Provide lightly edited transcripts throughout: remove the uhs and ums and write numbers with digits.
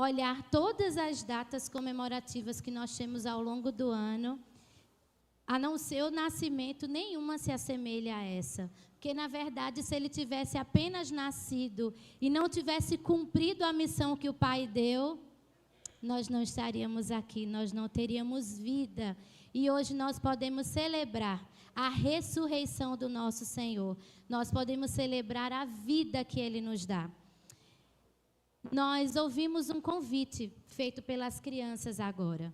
olhar todas as datas comemorativas que nós temos ao longo do ano, a não ser o nascimento, nenhuma se assemelha a essa. Porque, na verdade, se ele tivesse apenas nascido e não tivesse cumprido a missão que o Pai deu, nós não estaríamos aqui, nós não teríamos vida. E hoje nós podemos celebrar a ressurreição do nosso Senhor. Nós podemos celebrar a vida que Ele nos dá. Nós ouvimos um convite feito pelas crianças agora.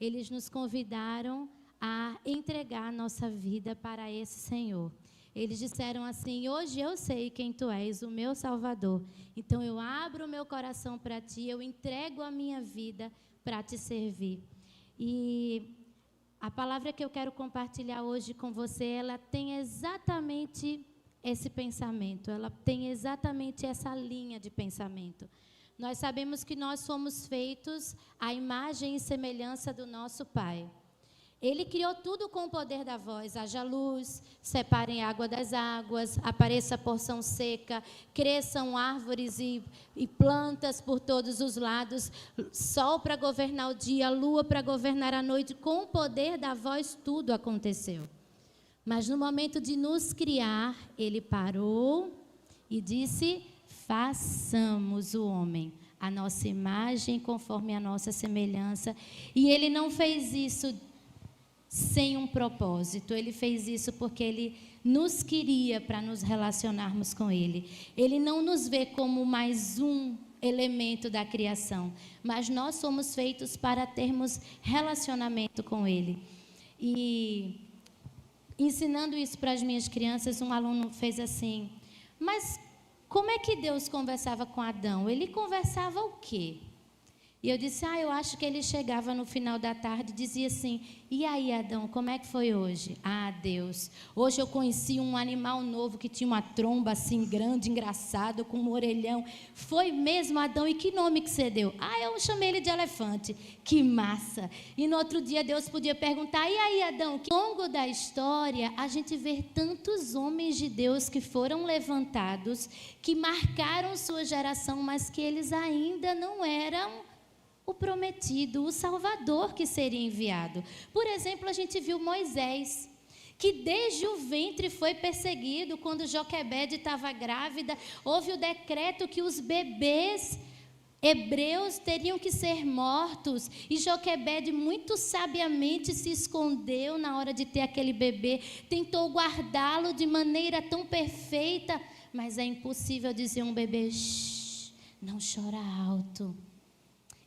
Eles nos convidaram a entregar a nossa vida para esse Senhor. Eles disseram assim: hoje eu sei quem tu és, o meu Salvador. Então eu abro o meu coração para ti, eu entrego a minha vida para te servir. E a palavra que eu quero compartilhar hoje com você, ela tem exatamente esse pensamento, ela tem exatamente essa linha de pensamento. Nós sabemos que nós somos feitos à imagem e semelhança do nosso Pai. Ele criou tudo com o poder da voz. Haja luz, separem a água das águas, apareça a porção seca, cresçam árvores e plantas por todos os lados, sol para governar o dia, lua para governar a noite. Com o poder da voz tudo aconteceu. Mas no momento de nos criar, ele parou e disse: façamos o homem, a nossa imagem conforme a nossa semelhança. E ele não fez isso sem um propósito, ele fez isso porque ele nos queria para nos relacionarmos com ele. Ele não nos vê como mais um elemento da criação, mas nós somos feitos para termos relacionamento com ele. E ensinando isso para as minhas crianças, um aluno fez assim: mas como é que Deus conversava com Adão? Ele conversava o quê? E eu disse: eu acho que ele chegava no final da tarde e dizia assim: e aí, Adão, como é que foi hoje? Deus, hoje eu conheci um animal novo que tinha uma tromba assim grande, engraçado, com um orelhão. Foi mesmo, Adão? E que nome que você deu? Eu chamei ele de elefante. Que massa! E no outro dia Deus podia perguntar: e aí, Adão? Ao longo da história, a gente vê tantos homens de Deus que foram levantados, que marcaram sua geração, mas que eles ainda não eram o prometido, o Salvador que seria enviado. Por exemplo, a gente viu Moisés, que desde o ventre foi perseguido. Quando Joquebede estava grávida, houve o decreto que os bebês hebreus teriam que ser mortos, e Joquebede muito sabiamente se escondeu na hora de ter aquele bebê, tentou guardá-lo de maneira tão perfeita, mas é impossível dizer a um bebê: não chora alto.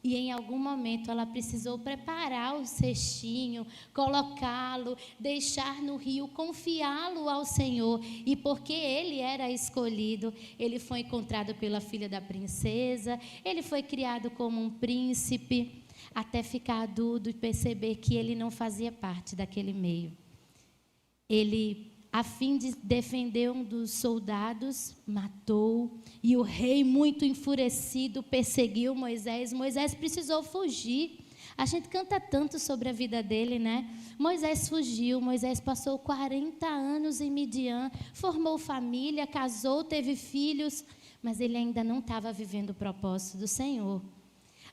E em algum momento ela precisou preparar o cestinho, colocá-lo, deixar no rio, confiá-lo ao Senhor. E porque ele era escolhido, ele foi encontrado pela filha da princesa, ele foi criado como um príncipe, até ficar adulto e perceber que ele não fazia parte daquele meio. Ele, a fim de defender um dos soldados, matou. E o rei, muito enfurecido, perseguiu Moisés. Moisés precisou fugir. A gente canta tanto sobre a vida dele, né? Moisés fugiu. Moisés passou 40 anos em Midian, formou família, casou, teve filhos, mas ele ainda não estava vivendo o propósito do Senhor.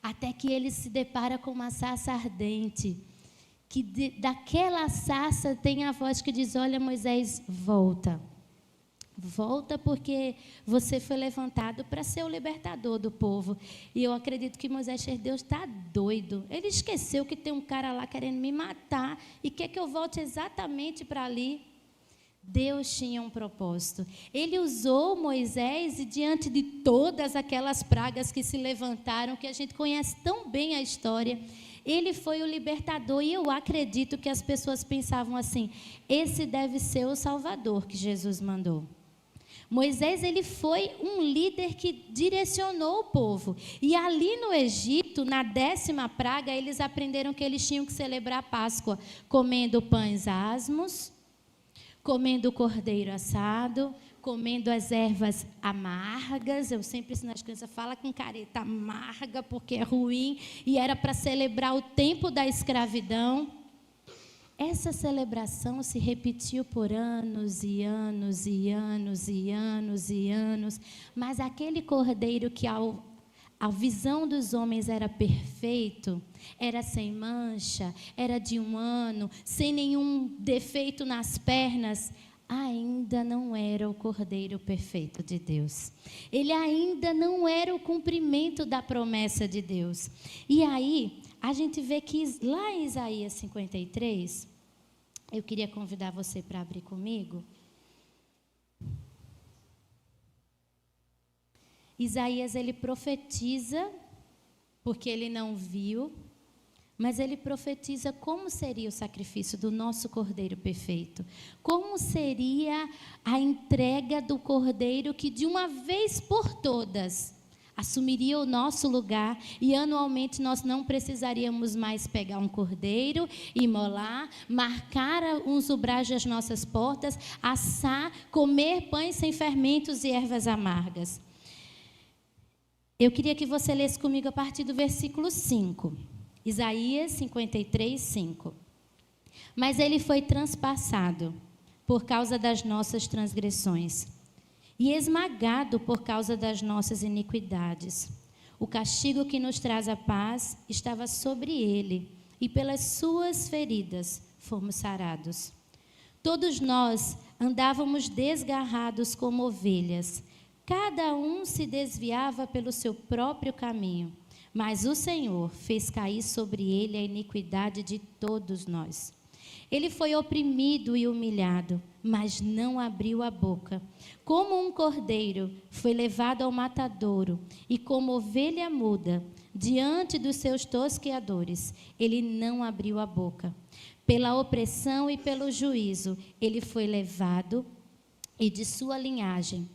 Até que ele se depara com uma sarça ardente, que daquela sarça tem a voz que diz: olha, Moisés, volta. Volta, porque você foi levantado para ser o libertador do povo. E eu acredito que Moisés fez: Deus está doido. Ele esqueceu que tem um cara lá querendo me matar e quer que eu volte exatamente para ali. Deus tinha um propósito. Ele usou Moisés, e diante de todas aquelas pragas que se levantaram, que a gente conhece tão bem a história, ele foi o libertador. E eu acredito que as pessoas pensavam assim: esse deve ser o Salvador que Jesus mandou. Moisés, ele foi um líder que direcionou o povo. E ali no Egito, na 10ª praga, eles aprenderam que eles tinham que celebrar a Páscoa comendo pães asmos, comendo o cordeiro assado, comendo as ervas amargas. Eu sempre ensino as crianças: fala com careta amarga, porque é ruim. E era para celebrar o tempo da escravidão. Essa celebração se repetiu por anos e anos e anos e anos e anos. Mas aquele cordeiro que, ao a visão dos homens era perfeito, era sem mancha, era de 1 ano, sem nenhum defeito nas pernas, ainda não era o Cordeiro perfeito de Deus. Ele ainda não era o cumprimento da promessa de Deus. E aí, a gente vê que lá em Isaías 53, eu queria convidar você para abrir comigo. Isaías, ele profetiza, porque ele não viu, mas ele profetiza como seria o sacrifício do nosso Cordeiro perfeito. Como seria a entrega do Cordeiro que de uma vez por todas assumiria o nosso lugar e anualmente nós não precisaríamos mais pegar um cordeiro, imolar, marcar uns umbrais das nossas portas, assar, comer pães sem fermentos e ervas amargas. Eu queria que você lesse comigo a partir do versículo 5. Isaías 53, 5. Mas ele foi transpassado por causa das nossas transgressões e esmagado por causa das nossas iniquidades. O castigo que nos traz a paz estava sobre ele, e pelas suas feridas fomos sarados. Todos nós andávamos desgarrados como ovelhas, cada um se desviava pelo seu próprio caminho, mas o Senhor fez cair sobre ele a iniquidade de todos nós. Ele foi oprimido e humilhado, mas não abriu a boca. Como um cordeiro foi levado ao matadouro, e como ovelha muda, diante dos seus tosqueadores, ele não abriu a boca. Pela opressão e pelo juízo, ele foi levado, e de sua linhagem,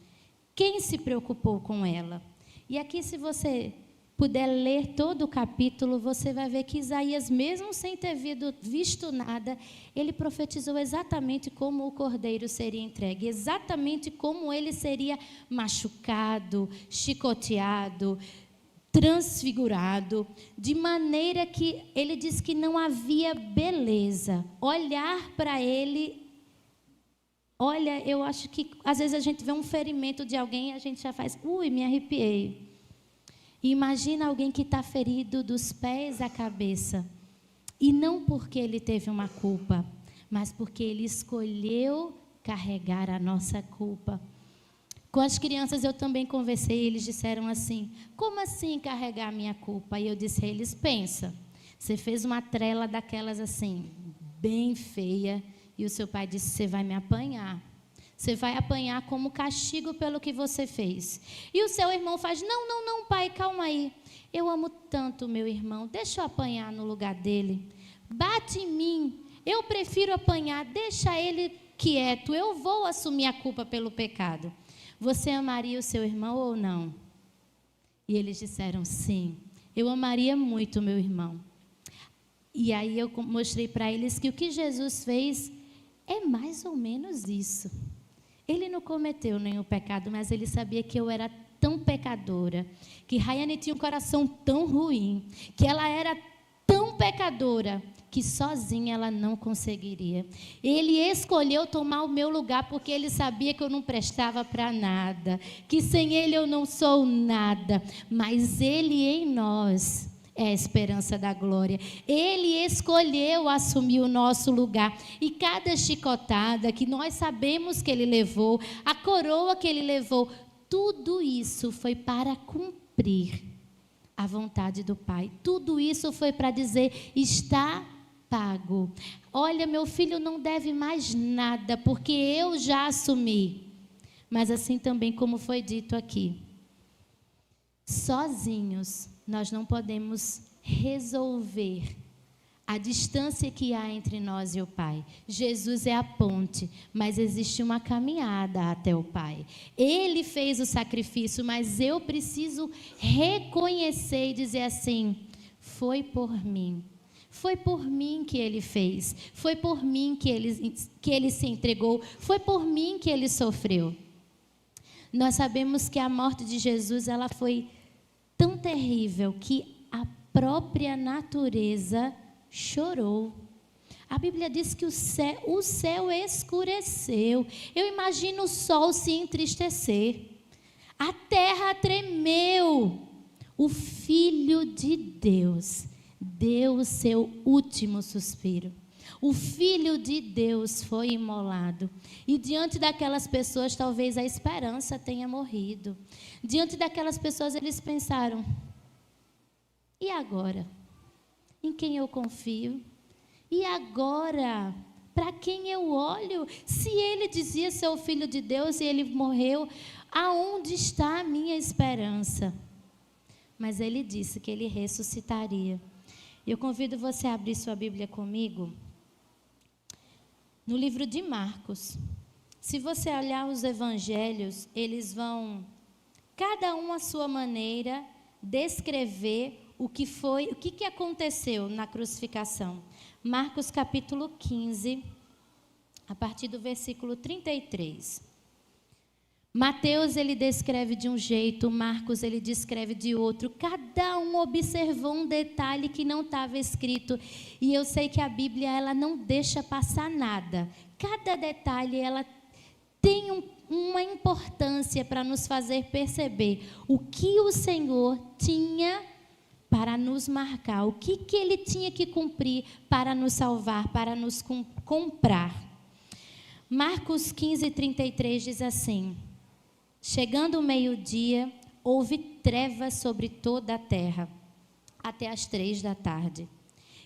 quem se preocupou com ela? E aqui, se você puder ler todo o capítulo, você vai ver que Isaías, mesmo sem ter visto nada, ele profetizou exatamente como o cordeiro seria entregue, exatamente como ele seria machucado, chicoteado, transfigurado, de maneira que ele diz que não havia beleza. Olhar para ele, olha, eu acho que às vezes a gente vê um ferimento de alguém e a gente já faz, me arrepiei. E imagina alguém que está ferido dos pés à cabeça. E não porque ele teve uma culpa, mas porque ele escolheu carregar a nossa culpa. Com as crianças eu também conversei, eles disseram assim, como assim carregar a minha culpa? E eu disse a eles, pensa, você fez uma trela daquelas assim, bem feia, e o seu pai disse, você vai me apanhar. Você vai apanhar como castigo pelo que você fez. E o seu irmão faz, não, pai, calma aí. Eu amo tanto meu irmão, deixa eu apanhar no lugar dele. Bate em mim, eu prefiro apanhar, deixa ele quieto, eu vou assumir a culpa pelo pecado. Você amaria o seu irmão ou não? E eles disseram, sim, eu amaria muito o meu irmão. E aí eu mostrei para eles que o que Jesus fez é mais ou menos isso. Ele não cometeu nenhum pecado, mas ele sabia que eu era tão pecadora, que Rayane tinha um coração tão ruim, que ela era tão pecadora, que sozinha ela não conseguiria. Ele escolheu tomar o meu lugar, porque ele sabia que eu não prestava para nada, que sem ele eu não sou nada, mas ele em nós é a esperança da glória. Ele escolheu assumir o nosso lugar. E cada chicotada que nós sabemos que ele levou, a coroa que ele levou, tudo isso foi para cumprir a vontade do Pai. Tudo isso foi para dizer, está pago. Olha, meu filho não deve mais nada, porque eu já assumi. Mas assim também como foi dito aqui, sozinhos nós não podemos resolver a distância que há entre nós e o Pai. Jesus é a ponte, mas existe uma caminhada até o Pai. Ele fez o sacrifício, mas eu preciso reconhecer e dizer assim, foi por mim. Foi por mim que ele fez. Foi por mim que ele se entregou. Foi por mim que ele sofreu. Nós sabemos que a morte de Jesus, ela foi tão terrível que a própria natureza chorou. A Bíblia diz que o céu escureceu. Eu imagino o sol se entristecer. A terra tremeu. o Filho de Deus deu o seu último suspiro. O Filho de Deus foi imolado. E diante daquelas pessoas, talvez a esperança tenha morrido. Diante daquelas pessoas, eles pensaram: e agora? Em quem eu confio? E agora? Para quem eu olho? Se ele dizia ser o Filho de Deus e ele morreu, aonde está a minha esperança? Mas ele disse que ele ressuscitaria. Eu convido você a abrir sua Bíblia comigo no livro de Marcos. Se você olhar os evangelhos, eles vão, cada um à sua maneira, descrever o que aconteceu na crucificação. Marcos capítulo 15, a partir do versículo 33. Mateus, ele descreve de um jeito, Marcos, ele descreve de outro. Cada um observou um detalhe que não estava escrito. E eu sei que a Bíblia, ela não deixa passar nada. Cada detalhe, ela tem uma importância para nos fazer perceber o que o Senhor tinha para nos marcar, o que ele tinha que cumprir para nos salvar, para nos comprar. Marcos 15, 33 diz assim: chegando o meio-dia, houve trevas sobre toda a terra, até as 3 da tarde.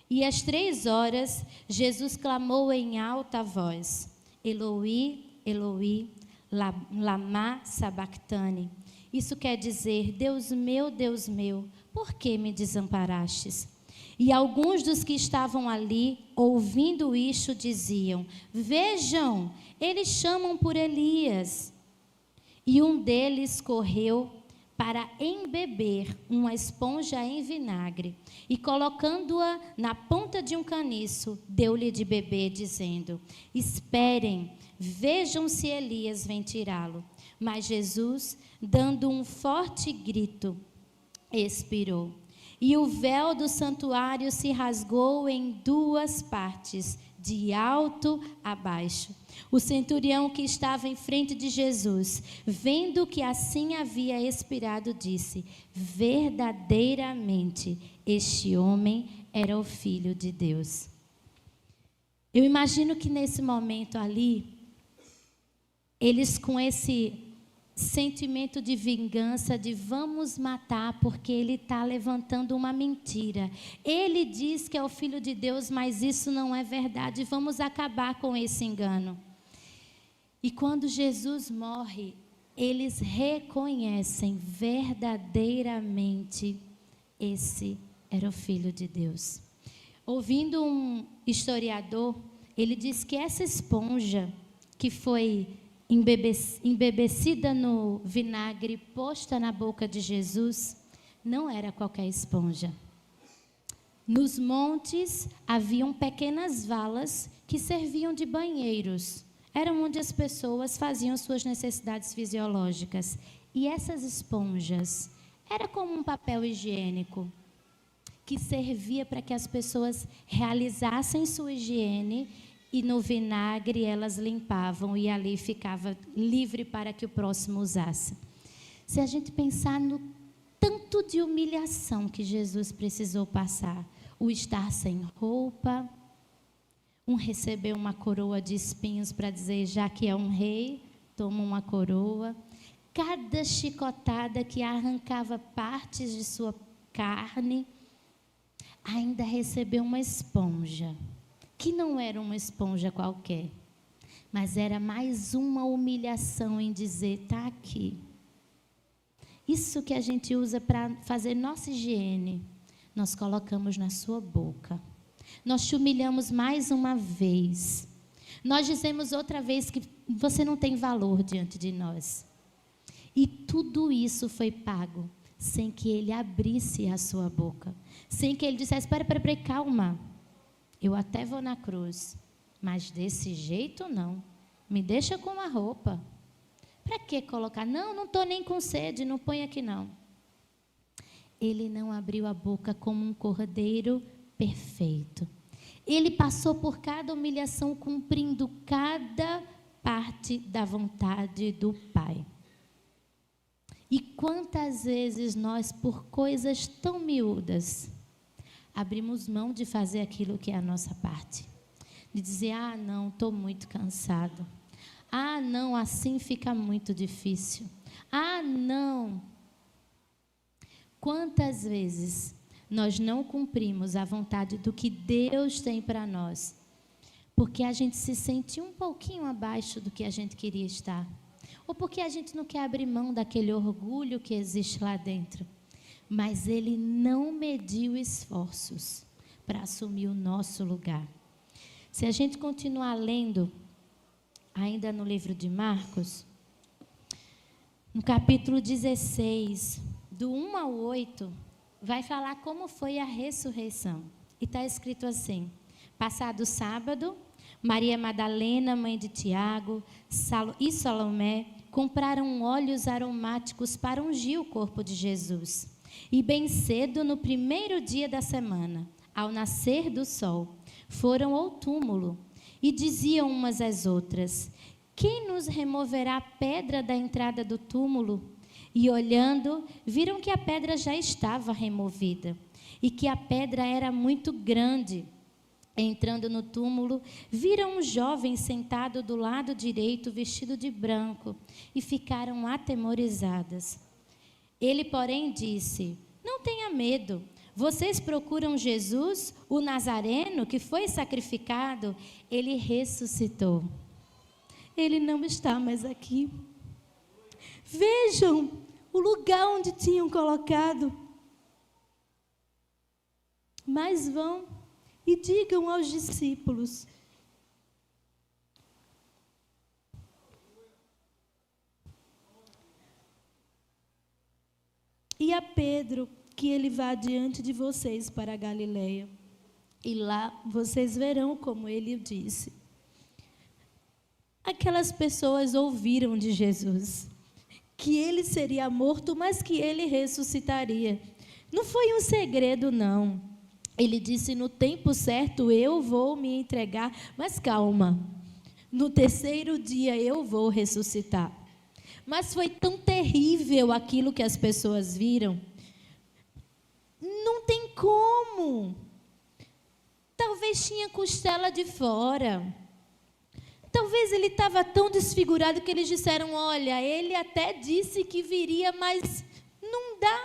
E às 3 horas, Jesus clamou em alta voz: Eloi, Eloi, lama sabactani. Isso quer dizer: Deus meu, por que me desamparastes? E alguns dos que estavam ali, ouvindo isto, diziam: vejam, eles chamam por Elias. E um deles correu para embeber uma esponja em vinagre, e colocando-a na ponta de um caniço, deu-lhe de beber, dizendo: esperem, vejam se Elias vem tirá-lo. Mas Jesus, dando um forte grito, expirou. E o véu do santuário se rasgou em 2 partes, de alto a baixo. O centurião que estava em frente de Jesus, vendo que assim havia expirado, disse: verdadeiramente, este homem era o Filho de Deus. Eu imagino que nesse momento ali, eles com esse sentimento de vingança, de vamos matar, porque ele está levantando uma mentira. Ele diz que é o Filho de Deus, mas isso não é verdade. Vamos acabar com esse engano. E quando Jesus morre, eles reconhecem verdadeiramente esse era o Filho de Deus. Ouvindo um historiador, ele diz que essa esponja que foi embebecida no vinagre, posta na boca de Jesus, não era qualquer esponja. Nos montes haviam pequenas valas que serviam de banheiros. Eram onde as pessoas faziam suas necessidades fisiológicas. E essas esponjas era como um papel higiênico que servia para que as pessoas realizassem sua higiene. E no vinagre elas limpavam e ali ficava livre para que o próximo usasse. Se a gente pensar no tanto de humilhação que Jesus precisou passar, o estar sem roupa, receber uma coroa de espinhos para dizer, já que é um rei, toma uma coroa. Cada chicotada que arrancava partes de sua carne, ainda recebeu uma esponja. Que não era uma esponja qualquer, mas era mais uma humilhação em dizer, está aqui. Isso que a gente usa para fazer nossa higiene, nós colocamos na sua boca. Nós te humilhamos mais uma vez. Nós dizemos outra vez que você não tem valor diante de nós. E tudo isso foi pago sem que ele abrisse a sua boca. Sem que ele dissesse, espera, calma. Eu até vou na cruz, mas desse jeito não. Me deixa com uma roupa. Para que colocar? Não estou nem com sede, não põe aqui não. Ele não abriu a boca como um cordeiro perfeito. Ele passou por cada humilhação, cumprindo cada parte da vontade do Pai. E quantas vezes nós, por coisas tão miúdas, abrimos mão de fazer aquilo que é a nossa parte. De dizer, não, estou muito cansado. Não, assim fica muito difícil. Não. Quantas vezes nós não cumprimos a vontade do que Deus tem para nós, porque a gente se sente um pouquinho abaixo do que a gente queria estar, ou porque a gente não quer abrir mão daquele orgulho que existe lá dentro, mas Ele não mediu esforços para assumir o nosso lugar. Se a gente continuar lendo, ainda no livro de Marcos, no capítulo 16, do 1 ao 8, vai falar como foi a ressurreição. E está escrito assim: passado o sábado, Maria Madalena, mãe de Tiago, e Salomé compraram óleos aromáticos para ungir o corpo de Jesus. E bem cedo, no primeiro dia da semana, ao nascer do sol, foram ao túmulo e diziam umas às outras: quem nos removerá a pedra da entrada do túmulo? E olhando, viram que a pedra já estava removida e que a pedra era muito grande. Entrando no túmulo, viram um jovem sentado do lado direito, vestido de branco, e ficaram atemorizadas. Ele, porém, disse: não tenha medo. Vocês procuram Jesus, o Nazareno, que foi sacrificado? Ele ressuscitou. Ele não está mais aqui. Vejam o lugar onde tinham colocado. Mas vão e digam aos discípulos: e a Pedro, que ele vá diante de vocês para a Galileia, e lá vocês verão como ele disse. Aquelas pessoas ouviram de Jesus que ele seria morto, mas que ele ressuscitaria. Não foi um segredo, não. Ele disse: no tempo certo eu vou me entregar, mas calma, no terceiro dia eu vou ressuscitar. Mas foi tão terrível aquilo que as pessoas viram. Não tem como. Talvez tinha costela de fora. Talvez ele estava tão desfigurado que eles disseram: olha, ele até disse que viria, mas não dá.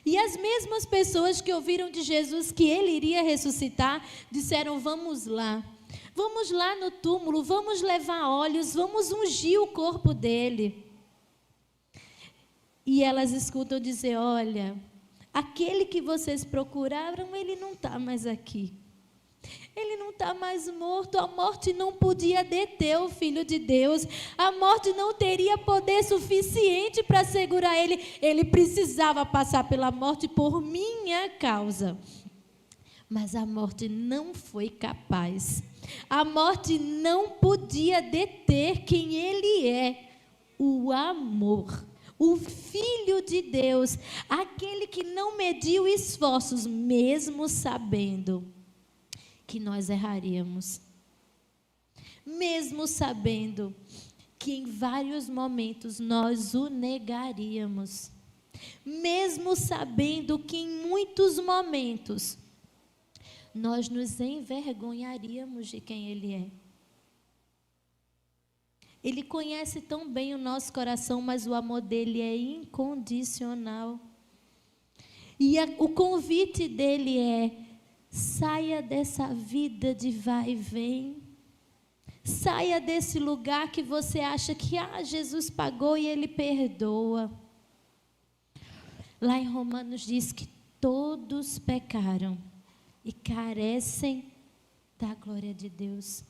E as mesmas pessoas que ouviram de Jesus que ele iria ressuscitar, disseram: vamos lá no túmulo, vamos levar óleos, vamos ungir o corpo dele. E elas escutam dizer: olha, aquele que vocês procuraram, ele não está mais aqui. Ele não está mais morto. A morte não podia deter o Filho de Deus. A morte não teria poder suficiente para segurar ele. Ele precisava passar pela morte por minha causa. Mas a morte não foi capaz. A morte não podia deter quem ele é: o amor. O Filho de Deus, aquele que não mediu esforços, mesmo sabendo que nós erraríamos, mesmo sabendo que em vários momentos nós o negaríamos, mesmo sabendo que em muitos momentos nós nos envergonharíamos de quem Ele é. Ele conhece tão bem o nosso coração, mas o amor dele é incondicional. E o convite dele é: saia dessa vida de vai e vem. Saia desse lugar que você acha que Jesus pagou e Ele perdoa. Lá em Romanos diz que todos pecaram e carecem da glória de Deus.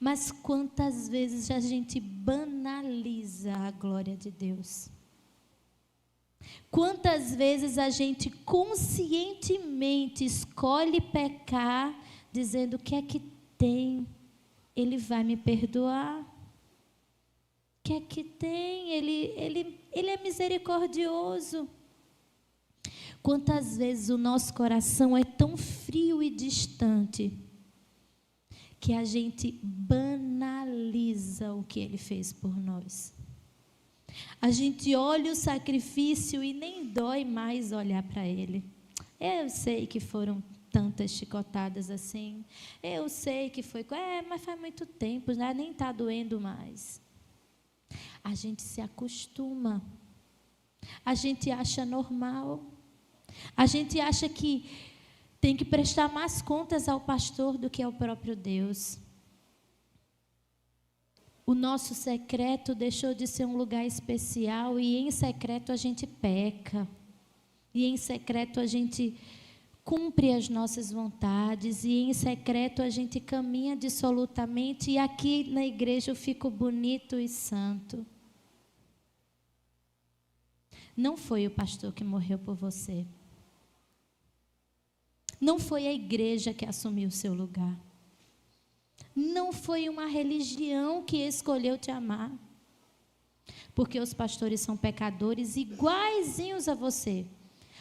Mas quantas vezes a gente banaliza a glória de Deus? Quantas vezes a gente conscientemente escolhe pecar, dizendo: o que é que tem? Ele vai me perdoar. O que é que tem? Ele é misericordioso. Quantas vezes o nosso coração é tão frio e distante que a gente banaliza o que Ele fez por nós. A gente olha o sacrifício e nem dói mais olhar para ele. Eu sei que foram tantas chicotadas assim. Eu sei que foi... mas faz muito tempo, né? Nem está doendo mais. A gente se acostuma. A gente acha normal. A gente acha que tem que prestar mais contas ao pastor do que ao próprio Deus. O nosso secreto deixou de ser um lugar especial e em secreto a gente peca. E em secreto a gente cumpre as nossas vontades e em secreto a gente caminha dissolutamente e aqui na igreja eu fico bonito e santo. Não foi o pastor que morreu por você. Não foi a igreja que assumiu o seu lugar. Não foi uma religião que escolheu te amar. Porque os pastores são pecadores iguaizinhos a você.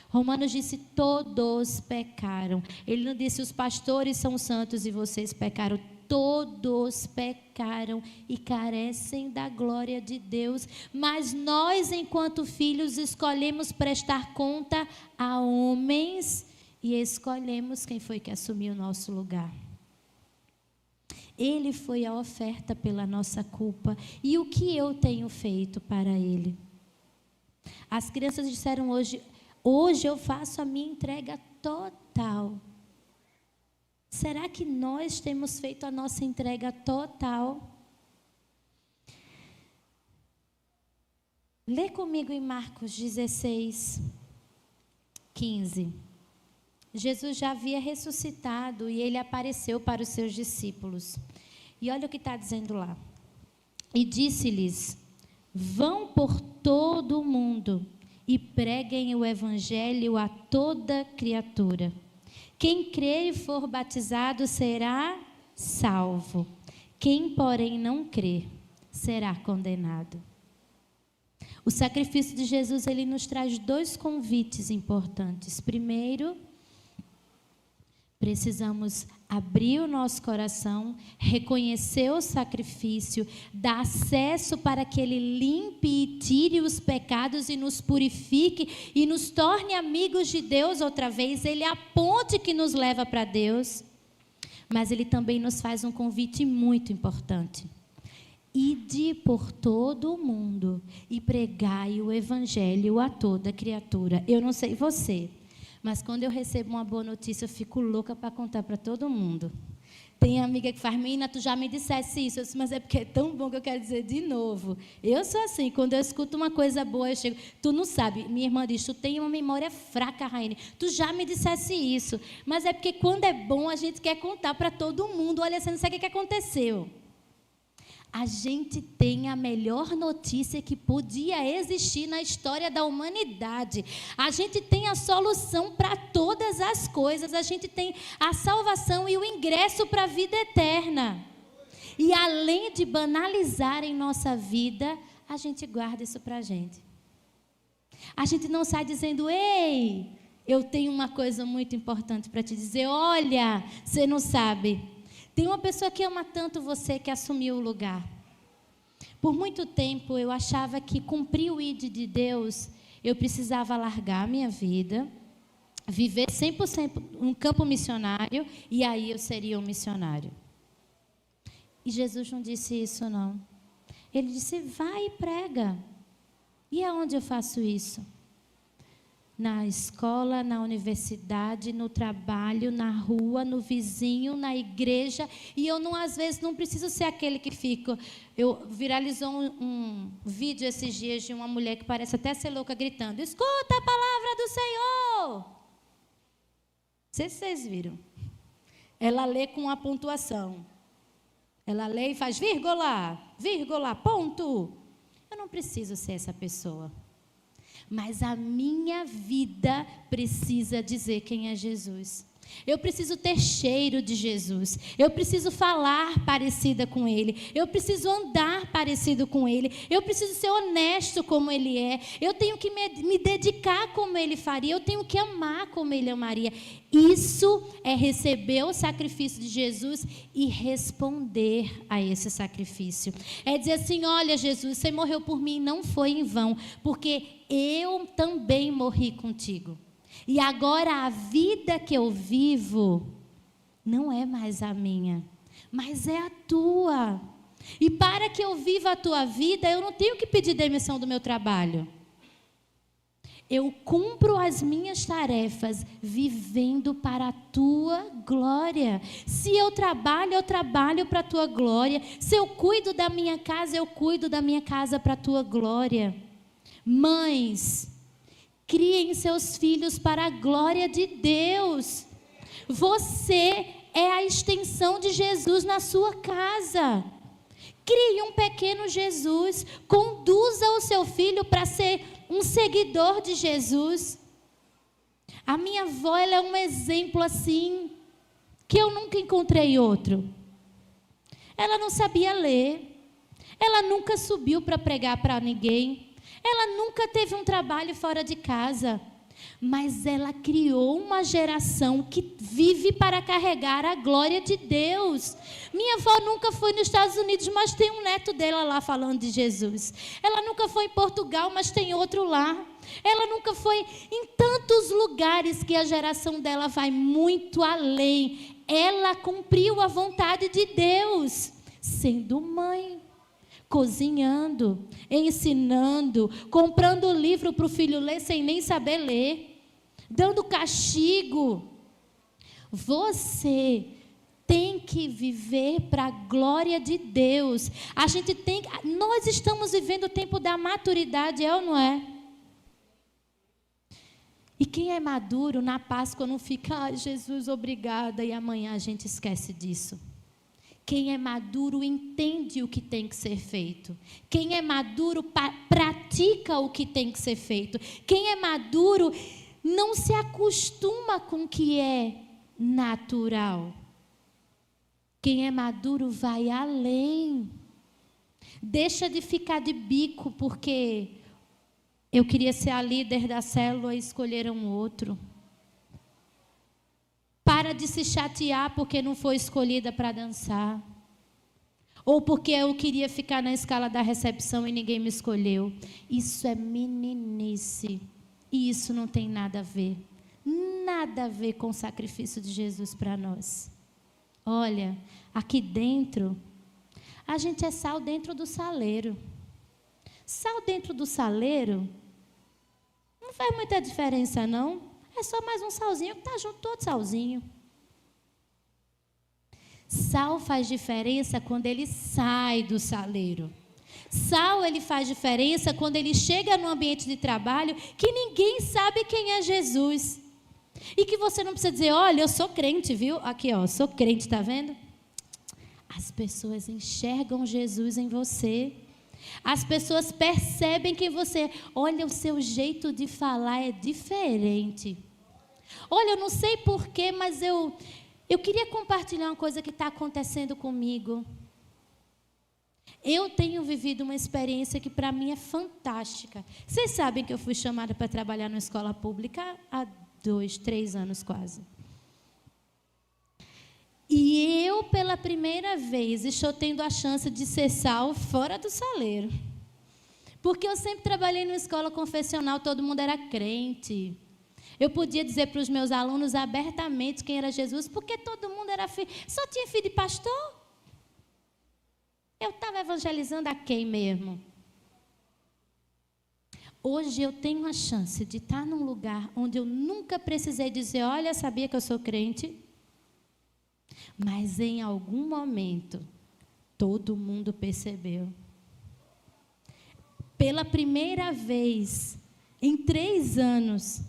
Romanos disse, todos pecaram. Ele não disse, os pastores são santos e vocês pecaram. Todos pecaram e carecem da glória de Deus. Mas nós, enquanto filhos, escolhemos prestar conta a homens e escolhemos quem foi que assumiu o nosso lugar. Ele foi a oferta pela nossa culpa. E o que eu tenho feito para ele? As crianças disseram hoje eu faço a minha entrega total. Será que nós temos feito a nossa entrega total? Lê comigo em Marcos 16, 15. Jesus já havia ressuscitado e ele apareceu para os seus discípulos. E olha o que está dizendo lá. E disse-lhes, vão por todo o mundo e preguem o evangelho a toda criatura. Quem crer e for batizado será salvo. Quem, porém, não crer, será condenado. O sacrifício de Jesus, ele nos traz 2 convites importantes. Primeiro, precisamos abrir o nosso coração, reconhecer o sacrifício, dar acesso para que Ele limpe e tire os pecados e nos purifique e nos torne amigos de Deus outra vez. Ele é a ponte que nos leva para Deus. Mas Ele também nos faz um convite muito importante. Ide por todo o mundo e pregai o evangelho a toda criatura. Eu não sei você, mas quando eu recebo uma boa notícia, eu fico louca para contar para todo mundo. Tem amiga que faz, menina, tu já me dissesse isso. Eu disse, mas é porque é tão bom que eu quero dizer de novo. Eu sou assim, quando eu escuto uma coisa boa, eu chego, tu não sabe, minha irmã diz, tu tem uma memória fraca, Raine, tu já me dissesse isso. Mas é porque quando é bom, a gente quer contar para todo mundo. Olha, você não sabe o que aconteceu. A gente tem a melhor notícia que podia existir na história da humanidade. A gente tem a solução para todas as coisas. A gente tem a salvação e o ingresso para a vida eterna. E além de banalizar em nossa vida, a gente guarda isso para a gente. A gente não sai dizendo, ei, eu tenho uma coisa muito importante para te dizer. Olha, você não sabe. Tem uma pessoa que ama tanto você que assumiu o lugar. Por muito tempo eu achava que cumprir o ID de Deus, eu precisava largar a minha vida, viver 100% no campo missionário e aí eu seria um missionário. E Jesus não disse isso não. Ele disse, vai e prega. E aonde eu faço isso? Na escola, na universidade, no trabalho, na rua, no vizinho, na igreja. E eu, às vezes, não preciso ser aquele que fica... Viralizou um vídeo esses dias de uma mulher que parece até ser louca, gritando, escuta a palavra do Senhor! Não sei se vocês viram. Ela lê com uma pontuação. Ela lê e faz vírgula, vírgula, ponto. Eu não preciso ser essa pessoa. Mas a minha vida precisa dizer quem é Jesus. Eu preciso ter cheiro de Jesus. Eu preciso falar parecida com Ele. Eu preciso andar parecido com Ele. Eu preciso ser honesto como Ele é. Eu tenho que me dedicar como Ele faria. Eu tenho que amar como Ele amaria. Isso é receber o sacrifício de Jesus e responder a esse sacrifício. É dizer assim, olha Jesus, você morreu por mim, não foi em vão, porque eu também morri contigo. E agora a vida que eu vivo não é mais a minha, mas é a tua. E para que eu viva a tua vida, eu não tenho que pedir demissão do meu trabalho. Eu cumpro as minhas tarefas vivendo para a tua glória. Se eu trabalho para a tua glória. Se eu cuido da minha casa, eu cuido da minha casa para a tua glória. Mães, criem seus filhos para a glória de Deus. Você é a extensão de Jesus na sua casa. Crie um pequeno Jesus. Conduza o seu filho para ser um seguidor de Jesus. A minha avó, ela é um exemplo assim, que eu nunca encontrei outro. Ela não sabia ler. Ela nunca subiu para pregar para ninguém. Ela nunca teve um trabalho fora de casa, mas ela criou uma geração que vive para carregar a glória de Deus. Minha avó nunca foi nos Estados Unidos, mas tem um neto dela lá falando de Jesus. Ela nunca foi em Portugal, mas tem outro lá. Ela nunca foi em tantos lugares que a geração dela vai muito além. Ela cumpriu a vontade de Deus, sendo mãe. Cozinhando, ensinando, comprando livro para o filho ler sem nem saber ler, dando castigo. Você tem que viver para a glória de Deus. Nós estamos vivendo o tempo da maturidade, é ou não é? E quem é maduro na Páscoa não fica, ai Jesus, obrigada, e amanhã a gente esquece disso. Quem é maduro entende o que tem que ser feito. Quem é maduro pratica o que tem que ser feito. Quem é maduro não se acostuma com o que é natural. Quem é maduro vai além. Deixa de ficar de bico porque eu queria ser a líder da célula e escolheram outro. Para de se chatear porque não foi escolhida para dançar. Ou porque eu queria ficar na escala da recepção e ninguém me escolheu. Isso é meninice. E isso não tem nada a ver. Nada a ver com o sacrifício de Jesus para nós. Olha, aqui dentro, a gente é sal dentro do saleiro. Sal dentro do saleiro não faz muita diferença, não. É só mais um salzinho que está junto, todo salzinho. Sal faz diferença quando ele sai do saleiro. Sal, ele faz diferença quando ele chega no ambiente de trabalho que ninguém sabe quem é Jesus. E que você não precisa dizer, olha, eu sou crente, viu? Aqui, ó, sou crente, tá vendo? As pessoas enxergam Jesus em você. As pessoas percebem quem você é. Olha, o seu jeito de falar é diferente. Olha, eu não sei porquê, mas eu queria compartilhar uma coisa que está acontecendo comigo. Eu tenho vivido uma experiência que para mim é fantástica. Vocês sabem que eu fui chamada para trabalhar numa escola pública há 2, 3 anos quase. E eu, pela primeira vez, estou tendo a chance de ser sal fora do saleiro. Porque eu sempre trabalhei numa escola confessional, todo mundo era crente. Eu podia dizer para os meus alunos abertamente quem era Jesus, porque todo mundo era filho. Só tinha filho de pastor. Eu estava evangelizando a quem mesmo? Hoje eu tenho a chance de estar num lugar onde eu nunca precisei dizer, olha, sabia que eu sou crente? Mas em algum momento, todo mundo percebeu. Pela primeira vez, em 3 anos,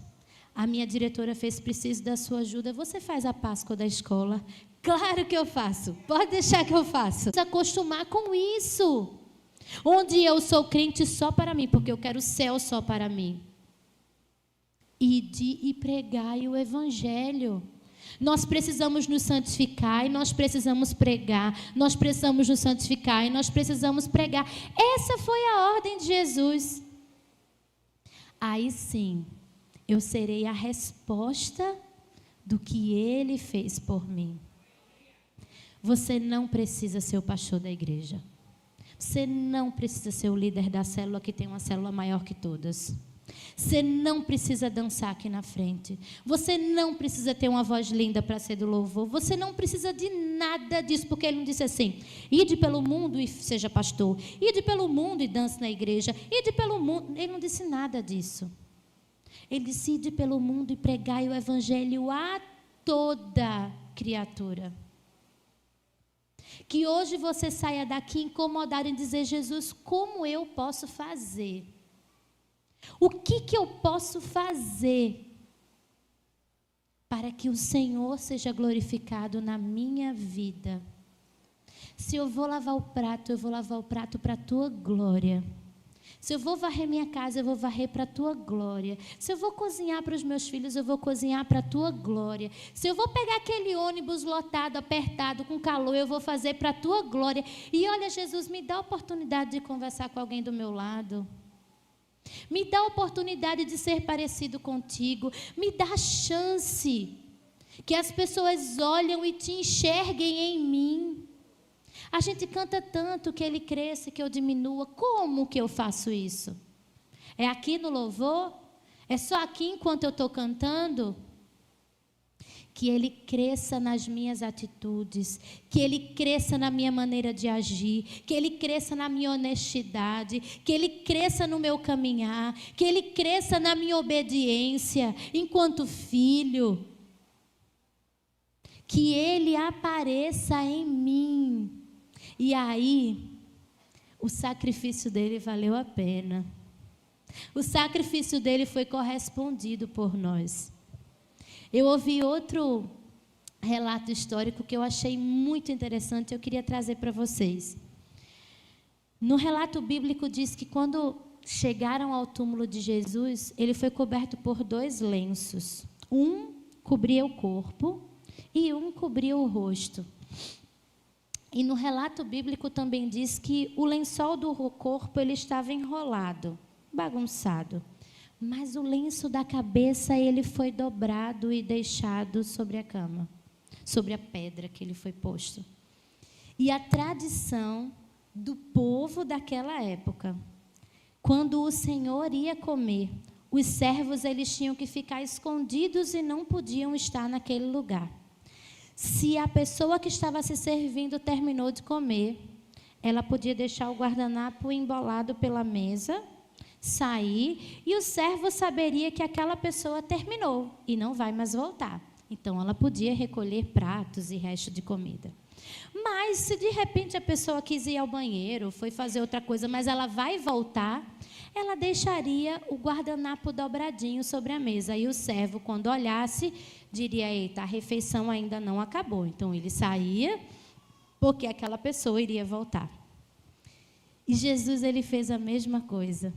a minha diretora fez, preciso da sua ajuda. Você faz a Páscoa da escola? Claro que eu faço. Pode deixar que eu faço. Se acostumar com isso. Onde eu sou crente só para mim, porque eu quero o céu só para mim. Ide e pregai o evangelho. Nós precisamos nos santificar e nós precisamos pregar. Nós precisamos nos santificar e nós precisamos pregar. Essa foi a ordem de Jesus. Aí sim, eu serei a resposta do que Ele fez por mim. Você não precisa ser o pastor da igreja. Você não precisa ser o líder da célula que tem uma célula maior que todas. Você não precisa dançar aqui na frente. Você não precisa ter uma voz linda para ser do louvor. Você não precisa de nada disso, porque Ele não disse assim: ide pelo mundo e seja pastor. Ide pelo mundo e dance na igreja. Ide pelo mundo. Ele não disse nada disso. Ele disse: ide pelo mundo e pregai o evangelho a toda criatura. Que hoje você saia daqui incomodado em dizer: Jesus, como eu posso fazer? O que eu posso fazer para que o Senhor seja glorificado na minha vida? Se eu vou lavar o prato, eu vou lavar o prato para a tua glória. Se eu vou varrer minha casa, eu vou varrer para a tua glória. Se eu vou cozinhar para os meus filhos, eu vou cozinhar para a tua glória. Se eu vou pegar aquele ônibus lotado, apertado, com calor, eu vou fazer para a tua glória. E olha, Jesus, me dá a oportunidade de conversar com alguém do meu lado. Me dá a oportunidade de ser parecido contigo. Me dá a chance que as pessoas olham e te enxerguem em mim. A gente canta tanto que Ele cresça, que eu diminua. Como que eu faço isso? É aqui no louvor? É só aqui enquanto eu estou cantando? Que Ele cresça nas minhas atitudes, que Ele cresça na minha maneira de agir, que Ele cresça na minha honestidade, que Ele cresça no meu caminhar, que Ele cresça na minha obediência enquanto filho. Que Ele apareça em mim. E aí, o sacrifício dele valeu a pena. O sacrifício dele foi correspondido por nós. Eu ouvi outro relato histórico que eu achei muito interessante, eu queria trazer para vocês. No relato bíblico diz que quando chegaram ao túmulo de Jesus, ele foi coberto por 2 lenços. Um cobria o corpo e um cobria o rosto. E no relato bíblico também diz que o lençol do corpo ele estava enrolado, bagunçado. Mas o lenço da cabeça ele foi dobrado e deixado sobre a cama, sobre a pedra que ele foi posto. E a tradição do povo daquela época, quando o Senhor ia comer, os servos eles tinham que ficar escondidos e não podiam estar naquele lugar. Se a pessoa que estava se servindo terminou de comer, ela podia deixar o guardanapo embolado pela mesa, sair, e o servo saberia que aquela pessoa terminou e não vai mais voltar. Então, ela podia recolher pratos e resto de comida. Mas, se de repente a pessoa quis ir ao banheiro, foi fazer outra coisa, mas ela vai voltar, ela deixaria o guardanapo dobradinho sobre a mesa. E o servo, quando olhasse, diria: eita, a refeição ainda não acabou. Então, ele saía, porque aquela pessoa iria voltar. E Jesus, ele fez a mesma coisa.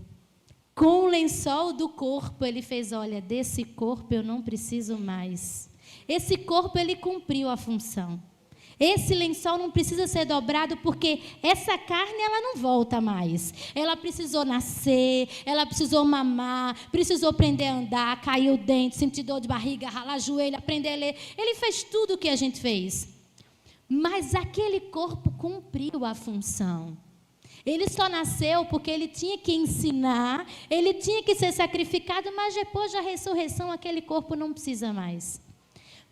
Com o lençol do corpo, ele fez: olha, desse corpo eu não preciso mais. Esse corpo, ele cumpriu a função. Esse lençol não precisa ser dobrado, porque essa carne, ela não volta mais. Ela precisou nascer, ela precisou mamar, precisou aprender a andar, cair o dente, sentir dor de barriga, ralar joelho, aprender a ler. Ele fez tudo o que a gente fez. Mas aquele corpo cumpriu a função. Ele só nasceu porque ele tinha que ensinar, ele tinha que ser sacrificado, mas depois da ressurreição, aquele corpo não precisa mais.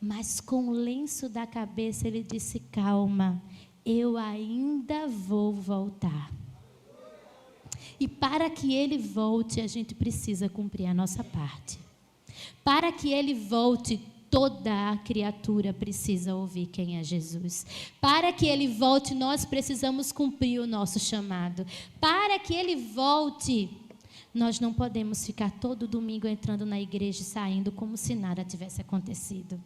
Mas com o lenço da cabeça, ele disse: calma, eu ainda vou voltar. E para que ele volte, a gente precisa cumprir a nossa parte. Para que ele volte, toda a criatura precisa ouvir quem é Jesus. Para que ele volte, nós precisamos cumprir o nosso chamado. Para que ele volte, nós não podemos ficar todo domingo entrando na igreja e saindo como se nada tivesse acontecido.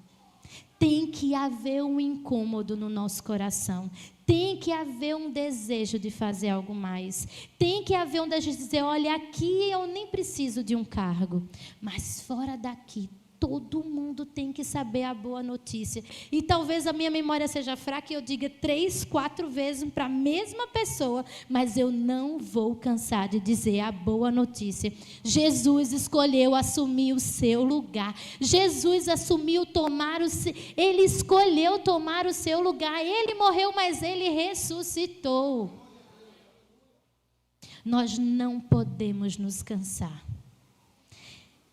Tem que haver um incômodo no nosso coração. Tem que haver um desejo de fazer algo mais. Tem que haver um desejo de dizer: olha, aqui eu nem preciso de um cargo, mas fora daqui todo mundo tem que saber a boa notícia. E talvez a minha memória seja fraca e eu diga 3, 4 vezes para a mesma pessoa, mas eu não vou cansar de dizer a boa notícia. Jesus escolheu assumir o seu lugar. Jesus ele escolheu tomar o seu lugar. Ele morreu, mas ele ressuscitou. Nós não podemos nos cansar.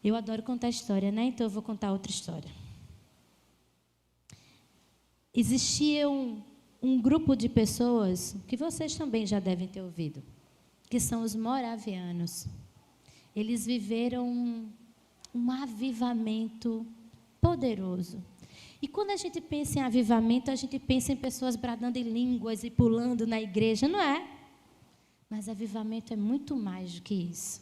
Eu adoro contar história, né? Então eu vou contar outra história. Existia um grupo de pessoas, que vocês também já devem ter ouvido, que são os moravianos. Eles viveram um avivamento poderoso. E quando a gente pensa em avivamento, a gente pensa em pessoas bradando em línguas e pulando na igreja, não é? Mas avivamento é muito mais do que isso.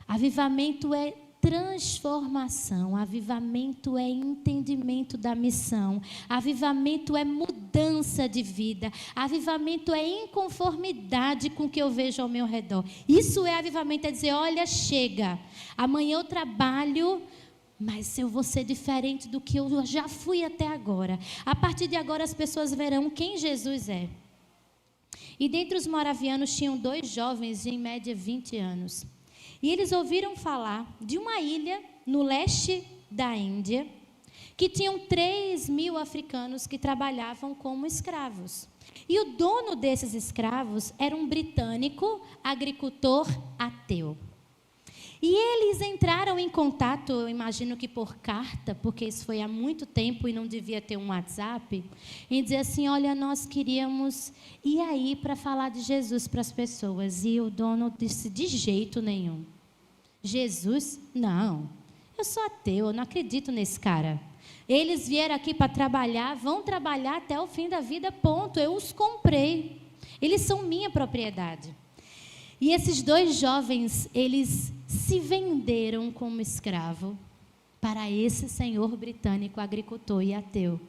Avivamento é transformação, avivamento é entendimento da missão, avivamento é mudança de vida, avivamento é inconformidade com o que eu vejo ao meu redor. Isso é avivamento, é dizer, olha, chega, amanhã eu trabalho, mas eu vou ser diferente do que eu já fui até agora. A partir de agora as pessoas verão quem Jesus é. E dentre os moravianos tinham 2 jovens de em média 20 anos. E eles ouviram falar de uma ilha no leste da Índia, que tinham 3.000 africanos que trabalhavam como escravos. E o dono desses escravos era um britânico agricultor ateu. E eles entraram em contato, eu imagino que por carta, porque isso foi há muito tempo e não devia ter um WhatsApp, em dizer assim, olha, nós queríamos ir aí para falar de Jesus para as pessoas. E o dono disse, de jeito nenhum. Jesus? Não, eu sou ateu, eu não acredito nesse cara. Eles vieram aqui para trabalhar, vão trabalhar até o fim da vida, ponto. Eu os comprei, eles são minha propriedade. E esses 2 jovens, eles se venderam como escravo para esse senhor britânico, agricultor e ateu.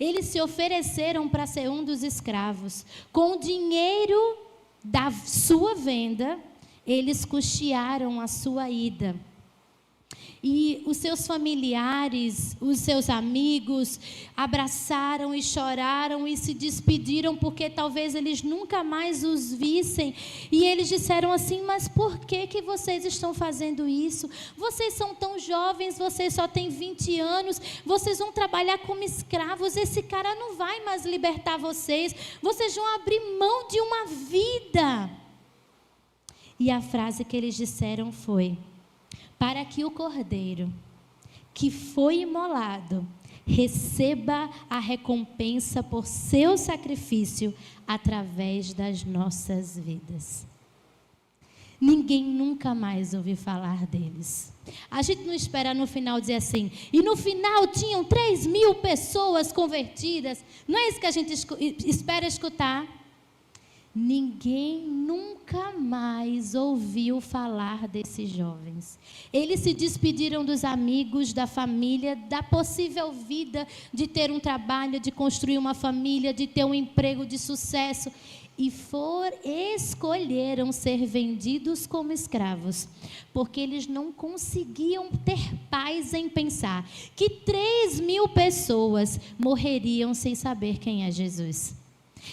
Eles se ofereceram para ser um dos escravos. Com o dinheiro da sua venda, eles custearam a sua ida. E os seus familiares, os seus amigos, abraçaram e choraram e se despediram, porque talvez eles nunca mais os vissem. E eles disseram assim, mas por que vocês estão fazendo isso? Vocês são tão jovens, vocês só têm 20 anos, vocês vão trabalhar como escravos, esse cara não vai mais libertar vocês vão abrir mão de uma vida. E a frase que eles disseram foi, para que o cordeiro que foi imolado receba a recompensa por seu sacrifício através das nossas vidas. Ninguém nunca mais ouviu falar deles. A gente não espera no final dizer assim, e no final tinham 3.000 pessoas convertidas. Não é isso que a gente espera escutar. Ninguém nunca mais ouviu falar desses jovens. Eles se despediram dos amigos, da família, da possível vida de ter um trabalho, de construir uma família, de ter um emprego de sucesso. E escolheram ser vendidos como escravos, porque eles não conseguiam ter paz em pensar que 3.000 pessoas morreriam sem saber quem é Jesus.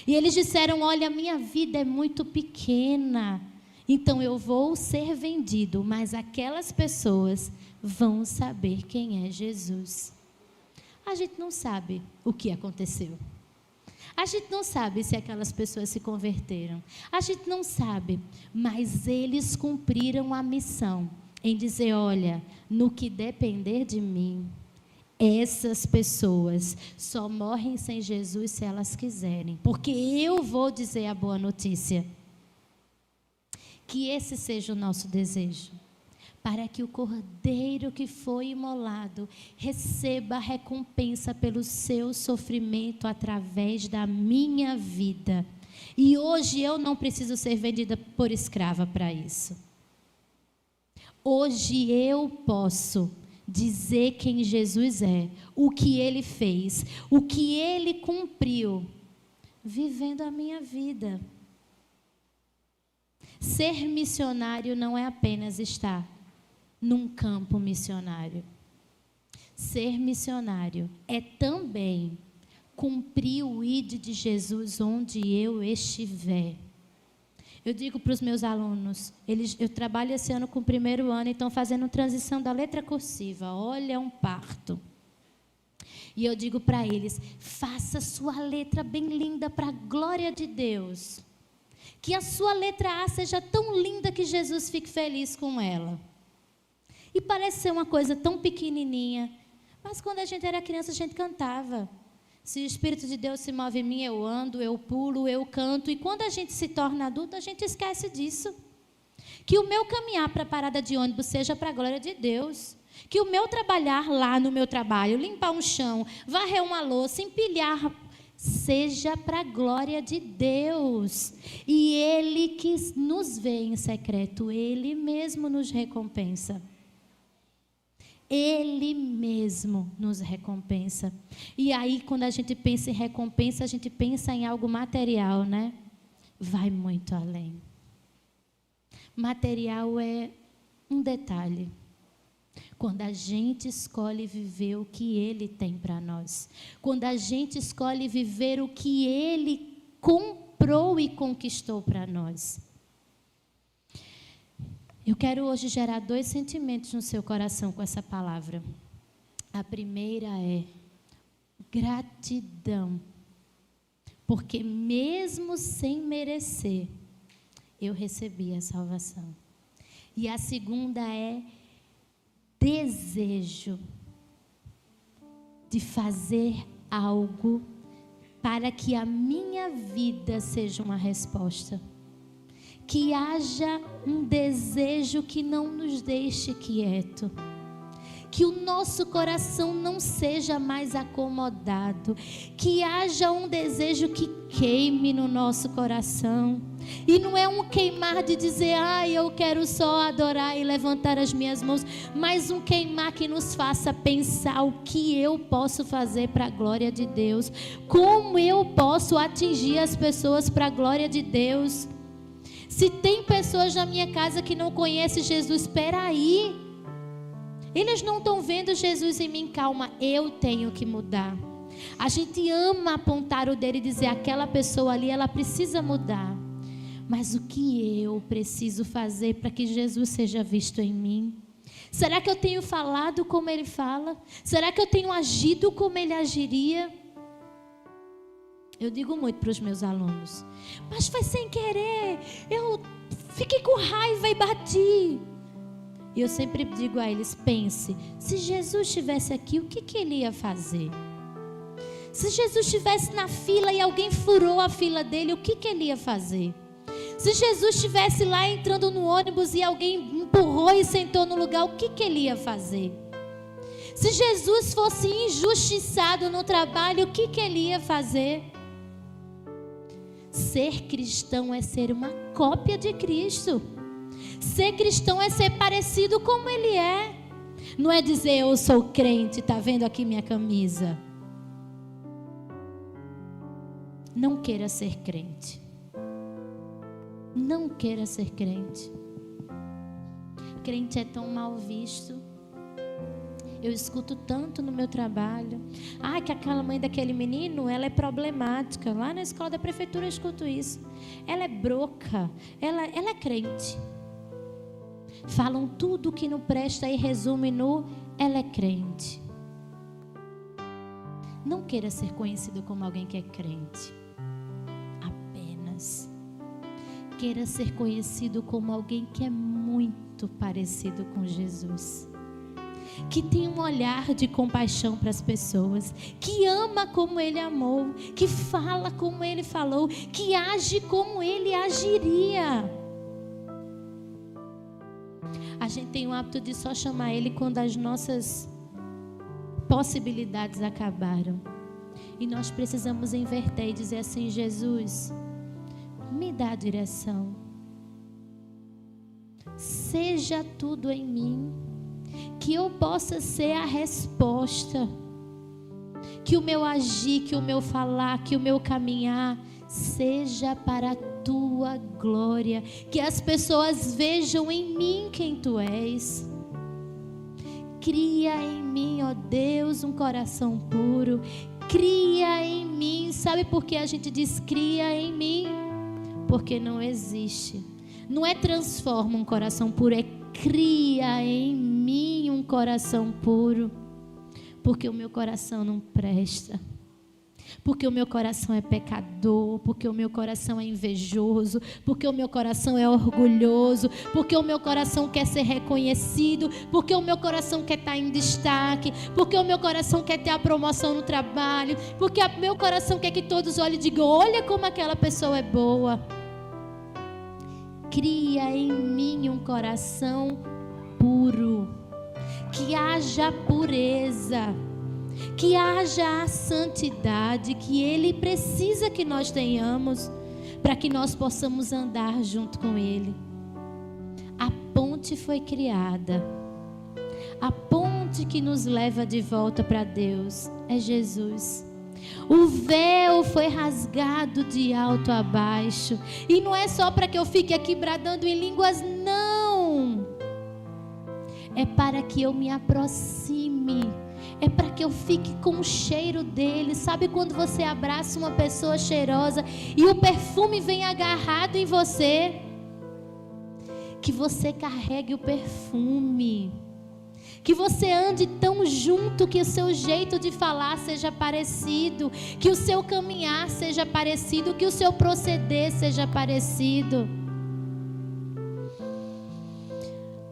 E eles disseram, olha, minha vida é muito pequena, então eu vou ser vendido, mas aquelas pessoas vão saber quem é Jesus. A gente não sabe o que aconteceu. A gente não sabe se aquelas pessoas se converteram. A gente não sabe, mas eles cumpriram a missão em dizer, olha, no que depender de mim, essas pessoas só morrem sem Jesus se elas quiserem, porque eu vou dizer a boa notícia. Que esse seja o nosso desejo, para que o cordeiro que foi imolado receba a recompensa pelo seu sofrimento através da minha vida. E hoje eu não preciso ser vendida por escrava para isso. Hoje eu posso dizer quem Jesus é, o que Ele fez, o que Ele cumpriu, vivendo a minha vida. Ser missionário não é apenas estar num campo missionário. Ser missionário é também cumprir o ID de Jesus onde eu estiver. Eu digo para os meus alunos, eu trabalho esse ano com o primeiro ano e estão fazendo transição da letra cursiva. Olha, é um parto. E eu digo para eles, faça sua letra bem linda para a glória de Deus. Que a sua letra A seja tão linda que Jesus fique feliz com ela. E parece ser uma coisa tão pequenininha, mas quando a gente era criança a gente cantava. Se o Espírito de Deus se move em mim, eu ando, eu pulo, eu canto. E quando a gente se torna adulto, a gente esquece disso. Que o meu caminhar para a parada de ônibus seja para a glória de Deus. Que o meu trabalhar lá no meu trabalho, limpar um chão, varrer uma louça, empilhar, seja para a glória de Deus. E Ele que nos vê em secreto, Ele mesmo nos recompensa. Ele mesmo nos recompensa. E aí, quando a gente pensa em recompensa, a gente pensa em algo material, né? Vai muito além. Material é um detalhe. Quando a gente escolhe viver o que Ele tem para nós. Quando a gente escolhe viver o que Ele comprou e conquistou para nós. Eu quero hoje gerar 2 sentimentos no seu coração com essa palavra. A primeira é gratidão. Porque mesmo sem merecer, eu recebi a salvação. E a segunda é desejo de fazer algo para que a minha vida seja uma resposta. Que haja um desejo que não nos deixe quieto. Que o nosso coração não seja mais acomodado. Que haja um desejo que queime no nosso coração. E não é um queimar de dizer, eu quero só adorar e levantar as minhas mãos. Mas um queimar que nos faça pensar o que eu posso fazer para a glória de Deus. Como eu posso atingir as pessoas para a glória de Deus. Se tem pessoas na minha casa que não conhecem Jesus, espera aí. Eles não estão vendo Jesus em mim, calma, eu tenho que mudar. A gente ama apontar o dedo e dizer, aquela pessoa ali, ela precisa mudar. Mas o que eu preciso fazer para que Jesus seja visto em mim? Será que eu tenho falado como Ele fala? Será que eu tenho agido como Ele agiria? Eu digo muito para os meus alunos, mas foi sem querer, eu fiquei com raiva e bati. E eu sempre digo a eles, pense, se Jesus estivesse aqui, o que Ele ia fazer? Se Jesus estivesse na fila e alguém furou a fila dele, o que Ele ia fazer? Se Jesus estivesse lá entrando no ônibus e alguém empurrou e sentou no lugar, o que Ele ia fazer? Se Jesus fosse injustiçado no trabalho, o que Ele ia fazer? Ser cristão é ser uma cópia de Cristo. Ser cristão é ser parecido como Ele é. Não é dizer eu sou crente, está vendo aqui minha camisa. Não queira ser crente. Não queira ser crente. Crente é tão mal visto. Eu escuto tanto no meu trabalho. Que aquela mãe daquele menino, ela é problemática. Lá na escola da prefeitura eu escuto isso. Ela é broca. Ela é crente. Falam tudo que não presta e resume no ela é crente. Não queira ser conhecido como alguém que é crente. Apenas queira ser conhecido como alguém que é muito parecido com Jesus. Que tem um olhar de compaixão para as pessoas, que ama como Ele amou, que fala como Ele falou, que age como Ele agiria. A gente tem o hábito de só chamar Ele quando as nossas possibilidades acabaram. E nós precisamos inverter e dizer assim, Jesus, me dá a direção. Seja tudo em mim. Que eu possa ser a resposta. Que o meu agir, que o meu falar, que o meu caminhar seja para a tua glória. Que as pessoas vejam em mim quem tu és. Cria em mim, ó Deus, um coração puro. Cria em mim. Sabe por que a gente diz cria em mim? Porque não existe. Não é transforma um coração puro, é cria em mim um coração puro. Porque o meu coração não presta. Porque o meu coração é pecador, porque o meu coração é invejoso, porque o meu coração é orgulhoso, porque o meu coração quer ser reconhecido, porque o meu coração quer estar em destaque, porque o meu coração quer ter a promoção no trabalho, porque o meu coração quer que todos olhem e digam: olha como aquela pessoa é boa. Cria em mim um coração puro, que haja pureza, que haja a santidade que Ele precisa que nós tenhamos para que nós possamos andar junto com Ele. A ponte foi criada. A ponte que nos leva de volta para Deus é Jesus. O véu foi rasgado de alto a baixo. E não é só para que eu fique aqui bradando em línguas, não. É para que eu me aproxime. É para que eu fique com o cheiro dele. Sabe quando você abraça uma pessoa cheirosa e o perfume vem agarrado em você? Que você carregue o perfume. Que você ande tão junto que o seu jeito de falar seja parecido. Que o seu caminhar seja parecido. Que o seu proceder seja parecido.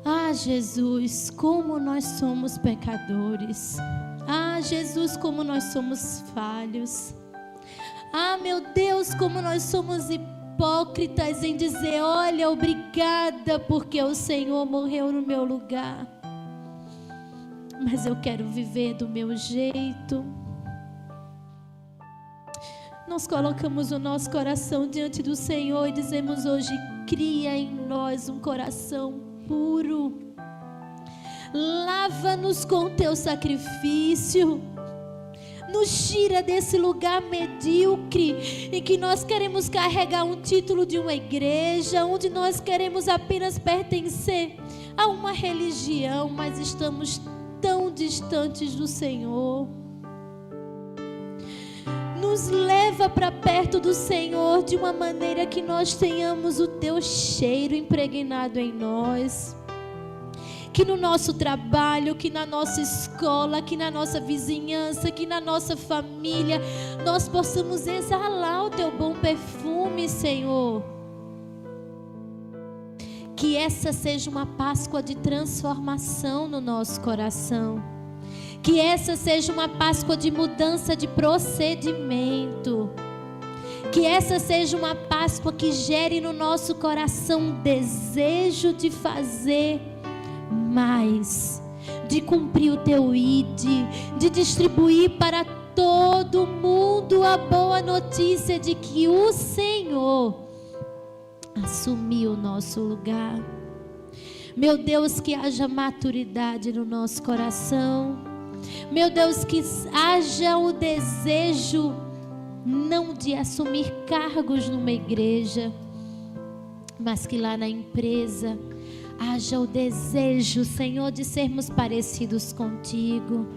Ah, Jesus, como nós somos pecadores. Ah, Jesus, como nós somos falhos. Ah, meu Deus, como nós somos hipócritas em dizer: olha, obrigada porque o Senhor morreu no meu lugar. Mas eu quero viver do meu jeito. Nós colocamos o nosso coração diante do Senhor e dizemos hoje: cria em nós um coração puro. Lava-nos com teu sacrifício. Nos tira desse lugar medíocre em que nós queremos carregar um título de uma igreja, onde nós queremos apenas pertencer a uma religião, mas estamos tão distantes do Senhor. Nos leva para perto do Senhor de uma maneira que nós tenhamos o teu cheiro impregnado em nós. Que no nosso trabalho, que na nossa escola, que na nossa vizinhança, que na nossa família, nós possamos exalar o teu bom perfume, Senhor. Que essa seja uma Páscoa de transformação no nosso coração. Que essa seja uma Páscoa de mudança de procedimento. Que essa seja uma Páscoa que gere no nosso coração um desejo de fazer mais, de cumprir o teu ID, de distribuir para todo mundo a boa notícia de que o Senhor assumiu o nosso lugar. Meu Deus, que haja maturidade no nosso coração. Meu Deus, que haja o desejo não de assumir cargos numa igreja, mas que lá na empresa haja o desejo, Senhor, de sermos parecidos contigo.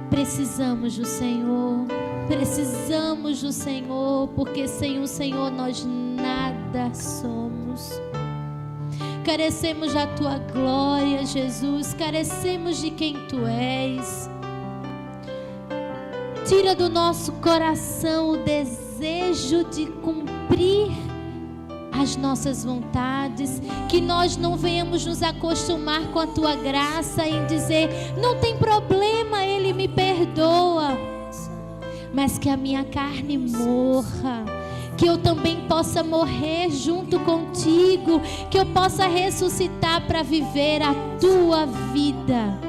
Precisamos do Senhor, precisamos do Senhor, porque sem o Senhor nós nada somos. Carecemos da tua glória, Jesus, carecemos de quem tu és. Tira do nosso coração o desejo de cumprir as nossas vontades, que nós não venhamos nos acostumar com a tua graça em dizer: não tem problema, Ele me perdoa, mas que a minha carne morra, que eu também possa morrer junto contigo, que eu possa ressuscitar para viver a tua vida.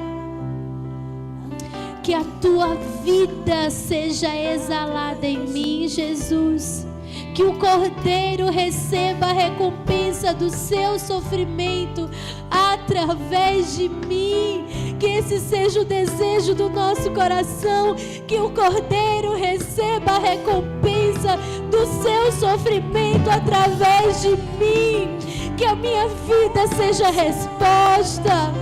Que a tua vida seja exalada em mim, Jesus. Que o Cordeiro receba a recompensa do seu sofrimento através de mim. Que esse seja o desejo do nosso coração. Que o Cordeiro receba a recompensa do seu sofrimento através de mim. Que a minha vida seja resposta.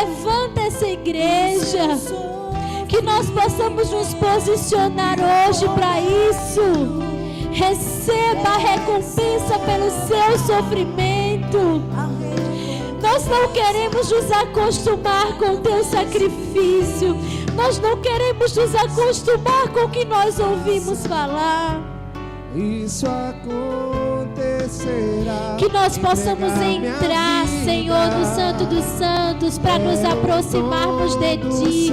levanta essa igreja. Que nós possamos nos posicionar hoje para isso. Receba a recompensa pelo seu sofrimento. Nós não queremos nos acostumar com o teu sacrifício. Nós não queremos nos acostumar com o que nós ouvimos falar. Isso acontecerá. Que nós possamos entrar, Senhor, no Santo dos Santos, para nos aproximarmos de Ti.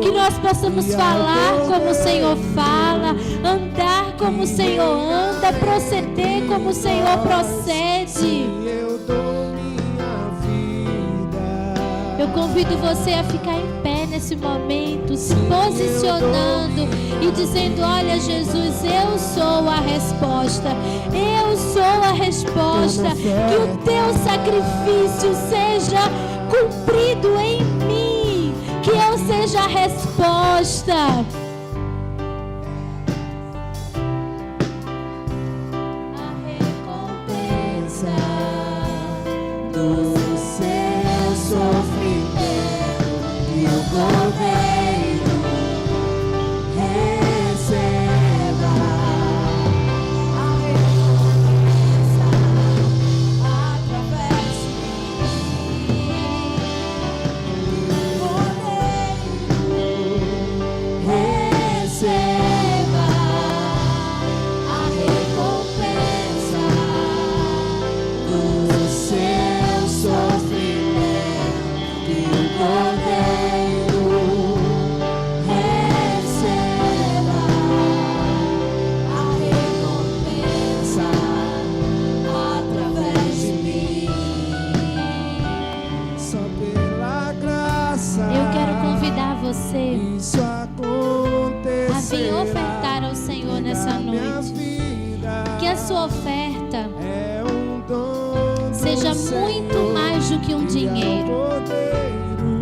Que nós possamos falar como o Senhor fala, andar como o Senhor anda, proceder como o Senhor procede. Eu dou minha vida. Eu convido você a ficar em pé nesse momento, se posicionando e dizendo: olha, Jesus, eu sou a resposta. Eu sou a resposta. Que o teu sacrifício seja cumprido em mim. Que eu seja a resposta. A recompensa do seu sofrimento e o Cordeiro receba a recompensa através de mim. O Cordeiro receba a recompensa do seu sofrimento e o Cordeiro receba a recompensa através de mim. Só pela graça. Eu quero convidar você Isso acontecerá. a vir ofertar ao Senhor nessa Na minha noite. vida Que a sua oferta é um dom do seja muito Senhor mais do que um e dinheiro. ao podeiro.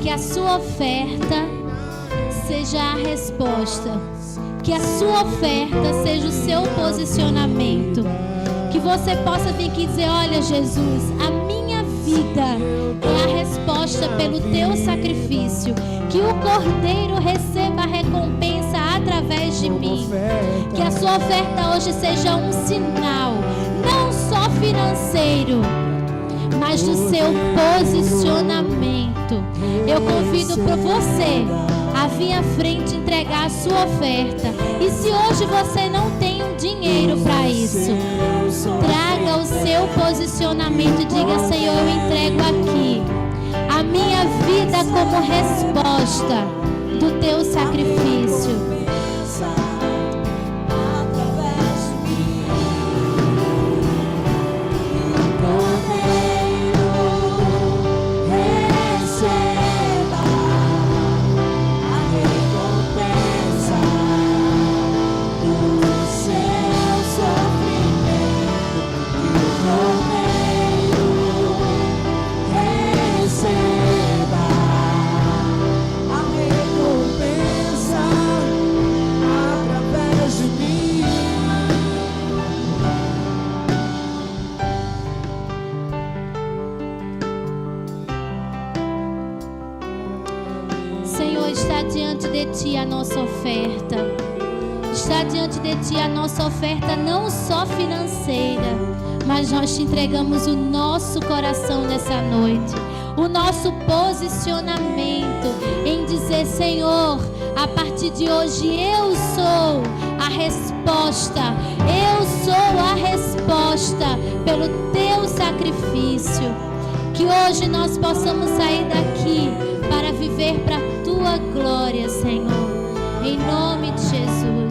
Que a sua oferta seja a resposta. Que a sua oferta seja o seu posicionamento. Que você possa vir aqui e dizer: olha, Jesus, a minha vida é a resposta pelo teu sacrifício. Que o Cordeiro receba a recompensa através de mim. Que a sua oferta hoje seja um sinal, não só financeiro, mas do seu posicionamento. Eu convido para você a vir à frente entregar a sua oferta. E se hoje você não tem um dinheiro para isso, traga o seu posicionamento e diga: Senhor, eu entrego aqui a minha vida como resposta do teu sacrifício. Senhor, está diante de Ti a nossa oferta. Está diante de Ti a nossa oferta não só financeira, mas nós Te entregamos o nosso coração nessa noite. O nosso posicionamento em dizer: Senhor, a partir de hoje eu sou a resposta. Eu sou a resposta pelo Teu sacrifício. Que hoje nós possamos sair daqui para viver para a Tua glória, Senhor. Em nome de Jesus.